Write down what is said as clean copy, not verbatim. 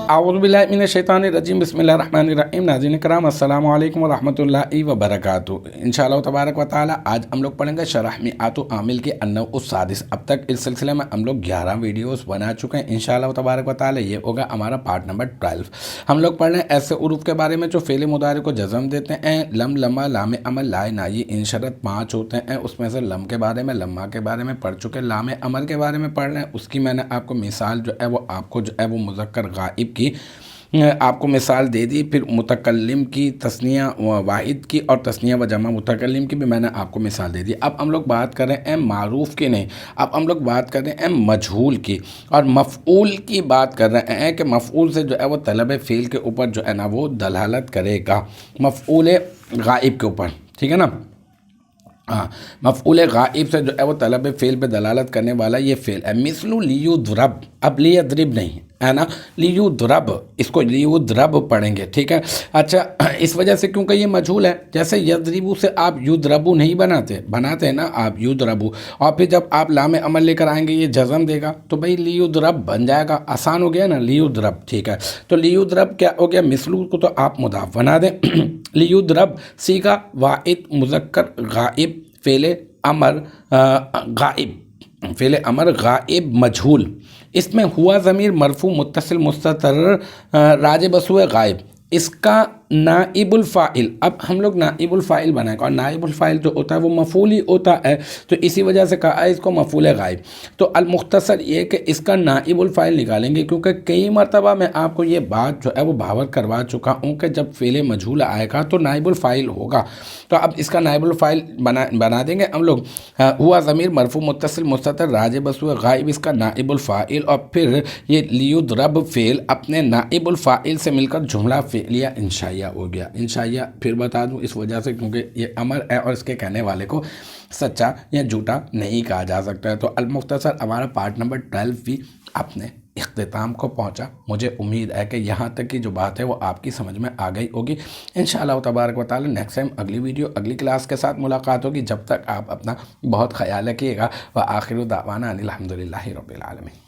اعوذ باللہ من الشیطان الرجیم، بسم اللہ الرحمن الرحیم۔ ناظرین کرام، السلام علیکم ورحمۃ اللہ وبرکاتہ۔ انشاءاللہ تبارک و تعالی آج ہم لوگ پڑھیں گے شرح میعات عامل کے النوع السادس۔ اب تک اس سلسلے میں ہم لوگ 11 ویڈیوز بنا چکے ہیں۔ انشاءاللہ تبارک و تعالی یہ ہوگا ہمارا پارٹ نمبر 12۔ ہم لوگ پڑھ رہے ہیں ایسے حروف کے بارے میں جو فعل مضارع کو جزم دیتے ہیں۔ لم، لمہ، لام عمل، لائے نائی، ان شرط 5 ہوتے ہیں۔ اس میں سے لم کے بارے میں، لمہ کے بارے میں پڑھ چکے، لام عمل کے بارے میں پڑھ رہے ہیں۔ اس کی میں نے آپ کو مثال جو ہے وہ آپ کو جو ہے وہ مذکر غائب کی آپ کو مثال دے دی، پھر متکلم کی، تثنیہ واحد کی اور تثنیہ و جمع متکلم کی بھی میں نے آپ کو مثال دے دی۔ اب ہم لوگ بات کر رہے ہیں معروف کی نہیں، اب ہم لوگ بات کر رہے ہیں مجہول کی اور مفعول کی بات کر رہے ہیں کہ مفعول سے جو ہے وہ طلب فعل کے اوپر جو ہے نا وہ دلالت کرے گا، مفعول غائب کے اوپر، ٹھیک ہے نا۔ ہاں، مفعول غائب سے جو ہے وہ طلب فعل پہ دلالت کرنے والا یہ فعل ہے۔ مثل لیضرب، اب لیضرب نہیں ہے نا، لیضرب، اس کو لیضرب پڑھیں گے، ٹھیک ہے۔ اچھا، اس وجہ سے کیونکہ یہ مجہول ہے، جیسے یضربو سے آپ یضربو نہیں بناتے ہیں نا آپ یضربو، اور پھر جب آپ لام عمل لے کر آئیں گے یہ جزم دے گا تو بھئی لیضرب بن جائے گا، آسان ہو گیا نا، لیضرب، ٹھیک ہے۔ تو لیضرب کیا ہو گیا، مثلو کو تو آپ مضاف بنا دیں، لیضرب صیغہ واحد مذکر غائب فعل امر غائب، فعل امر غائب مجہول، اس میں ہوا ضمیر مرفوع متصل مستتر راجع بسوئے غائب، اس کا نائب الفاعل، اب ہم لوگ نائب الفاعل بنائیں گے، اور نائب الفاعل جو ہوتا ہے وہ مفعول ہی ہوتا ہے، تو اسی وجہ سے کہا ہے اس کو مفعول غائب۔ تو المختصر یہ کہ اس کا نائب الفاعل نکالیں گے، کیونکہ کئی مرتبہ میں آپ کو یہ بات جو ہے وہ بھاور کروا چکا ہوں کہ جب فعل مجہول آئے گا تو نائب الفاعل ہوگا، تو اب اس کا نائب الفاعل بنا دیں گے ہم لوگ، ہوا ضمیر مرفوع متصل مستتر راجع بسوئے غائب، اس کا نائب الفاعل، اور پھر یہ لیضرب فعل اپنے نائب الفاعل سے مل کر جملہ فعلیہ انشائیہ ہو گیا۔ انشائیہ پھر بتا دوں اس وجہ سے کیونکہ یہ امر ہے اور اس کے کہنے والے کو سچا یا جھوٹا نہیں کہا جا سکتا ہے۔ تو المختصر ہمارا پارٹ نمبر 12 بھی اپنے اختتام کو پہنچا۔ مجھے امید ہے کہ یہاں تک کی جو بات ہے وہ آپ کی سمجھ میں آ گئی ہوگی۔ انشاءاللہ تبارک و تعالی نیکسٹ ٹائم اگلی ویڈیو اگلی کلاس کے ساتھ ملاقات ہوگی۔ جب تک آپ اپنا بہت خیال رکھیے گا۔ وآخر دعوانا ان الحمدللہ رب العالمین۔